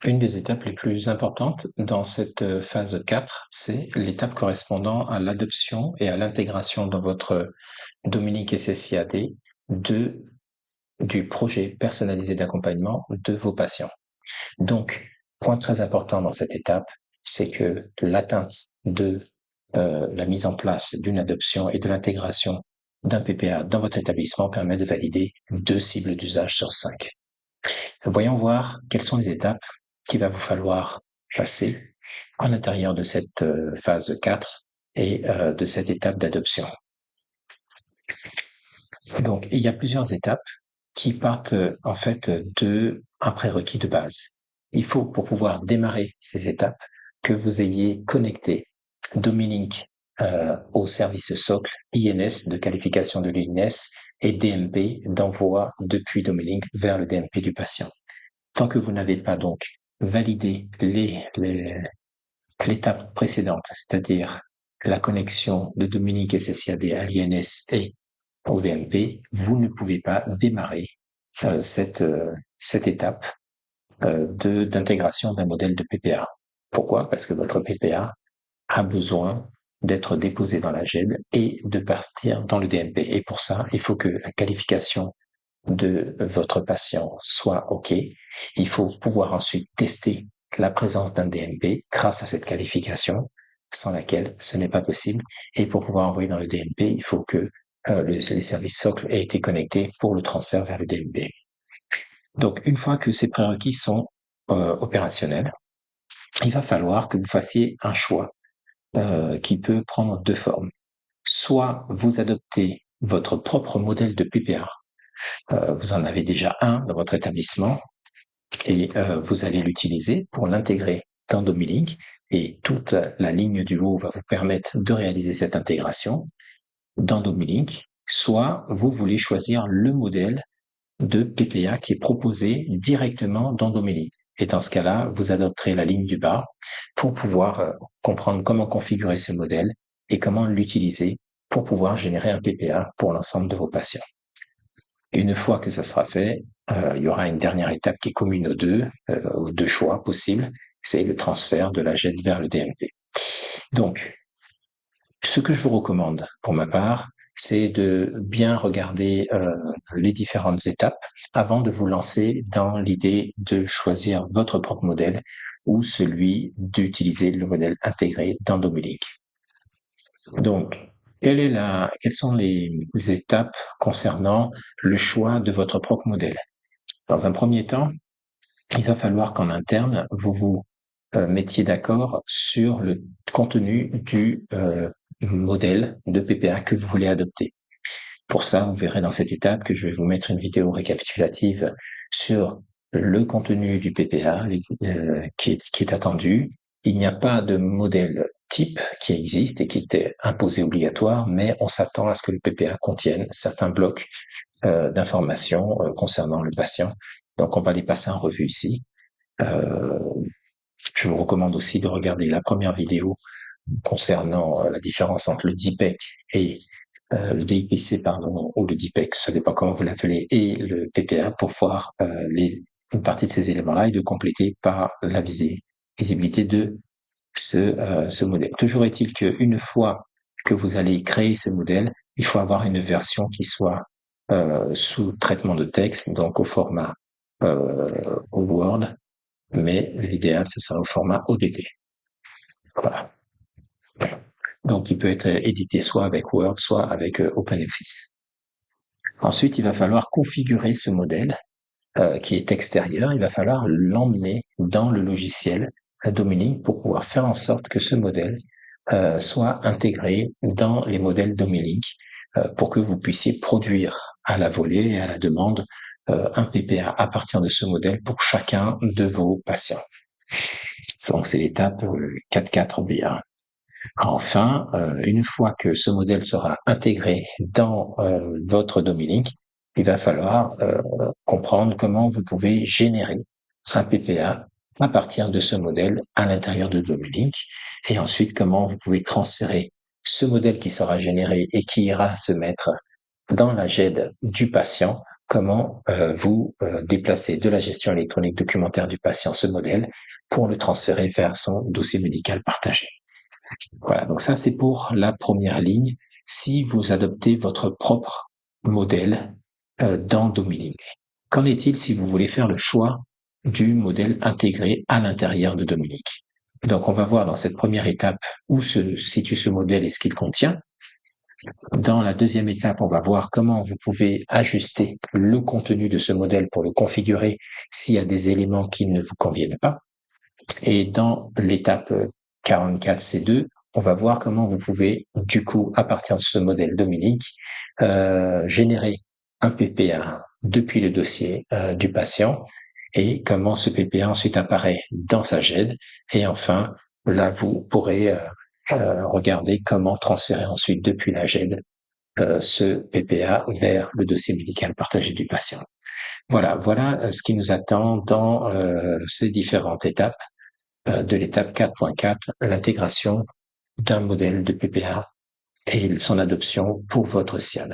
Une des étapes les plus importantes dans cette phase 4, c'est l'étape correspondant à l'adoption et à l'intégration dans votre Dominique SSIAD du projet personnalisé d'accompagnement de vos patients. Donc, point très important dans cette étape, c'est que l'atteinte de la mise en place d'une adoption et de l'intégration d'un PPA dans votre établissement permet de valider 2 cibles d'usage sur 5. Voyons voir quelles sont les étapes qu'il va vous falloir passer à l'intérieur de cette phase 4 et de cette étape d'adoption. Donc, il y a plusieurs étapes qui partent en fait d'un prérequis de base. Il faut, pour pouvoir démarrer ces étapes, que vous ayez connecté Dominique au service socle INS de qualification de l'INS et DMP d'envoi depuis Dominique vers le DMP du patient. Tant que vous n'avez pas donc validé l'étape précédente, c'est-à-dire la connexion de Dominique SSIAD à l'INS et au DMP, vous ne pouvez pas démarrer cette étape d'intégration d'un modèle de PPA. Pourquoi? Parce que votre PPA a besoin d'être déposé dans la GED et de partir dans le DMP. Et pour ça, il faut que la qualification de votre patient soit OK. Il faut pouvoir ensuite tester la présence d'un DMP grâce à cette qualification, sans laquelle ce n'est pas possible. Et pour pouvoir envoyer dans le DMP, il faut que les services socles aient été connectés pour le transfert vers le DMP. Donc, une fois que ces prérequis sont opérationnels, il va falloir que vous fassiez un choix qui peut prendre deux formes. Soit vous adoptez votre propre modèle de PPA, vous en avez déjà un dans votre établissement et vous allez l'utiliser pour l'intégrer dans Domilink et toute la ligne du haut va vous permettre de réaliser cette intégration dans Domilink, soit vous voulez choisir le modèle de PPA qui est proposé directement dans Domilink. Et dans ce cas-là, vous adopterez la ligne du bas pour pouvoir comprendre comment configurer ce modèle et comment l'utiliser pour pouvoir générer un PPA pour l'ensemble de vos patients. Une fois que ça sera fait, il y aura une dernière étape qui est commune aux deux choix possibles, c'est le transfert de la GED vers le DMP. Donc, ce que je vous recommande pour ma part, c'est de bien regarder les différentes étapes avant de vous lancer dans l'idée de choisir votre propre modèle ou celui d'utiliser le modèle intégré dans Dominique. Donc, quelles sont les étapes concernant le choix de votre propre modèle? Dans un premier temps, il va falloir qu'en interne, vous vous mettiez d'accord sur le contenu du modèle de PPA que vous voulez adopter. Pour ça, vous verrez dans cette étape que je vais vous mettre une vidéo récapitulative sur le contenu du PPA qui est attendu. Il n'y a pas de modèle type qui existe et qui était imposé obligatoire, mais on s'attend à ce que le PPA contienne certains blocs d'informations concernant le patient. Donc, on va les passer en revue ici. Je vous recommande aussi de regarder la première vidéo concernant la différence entre le DIPEC et le DIPC, pardon, ou le DIPEC, ça dépend comment vous l'appelez, et le PPA pour voir une partie de ces éléments-là et de compléter par la visibilité de ce modèle. Toujours est-il qu'une fois que vous allez créer ce modèle, il faut avoir une version qui soit sous traitement de texte, donc au format Word, mais l'idéal, ce sera au format ODT. Voilà. Donc, il peut être édité soit avec Word, soit avec OpenOffice. Ensuite, il va falloir configurer ce modèle qui est extérieur. Il va falloir l'emmener dans le logiciel Dominique pour pouvoir faire en sorte que ce modèle soit intégré dans les modèles Dominique pour que vous puissiez produire à la volée et à la demande un PPA à partir de ce modèle pour chacun de vos patients. Donc, c'est l'étape 4.4BA. Enfin, une fois que ce modèle sera intégré dans votre Dominique, il va falloir comprendre comment vous pouvez générer un PPA à partir de ce modèle à l'intérieur de Dominique et ensuite comment vous pouvez transférer ce modèle qui sera généré et qui ira se mettre dans la GED du patient comment vous déplacez de la gestion électronique documentaire du patient ce modèle pour le transférer vers son dossier médical partagé. Voilà, donc ça c'est pour la première ligne. Si vous adoptez votre propre modèle dans Dominique, qu'en est-il si vous voulez faire le choix du modèle intégré à l'intérieur de Dominique? Donc on va voir dans cette première étape où se situe ce modèle et ce qu'il contient. Dans la deuxième étape, on va voir comment vous pouvez ajuster le contenu de ce modèle pour le configurer s'il y a des éléments qui ne vous conviennent pas. Et dans l'étape 44C2, on va voir comment vous pouvez, du coup, à partir de ce modèle Dominique, générer un PPA depuis le dossier du patient et comment ce PPA ensuite apparaît dans sa GED. Et enfin, là, vous pourrez regarder comment transférer ensuite depuis la GED ce PPA vers le dossier médical partagé du patient. Voilà ce qui nous attend dans ces différentes étapes de l'étape 4.4, l'intégration d'un modèle de PPA et son adoption pour votre SIAN.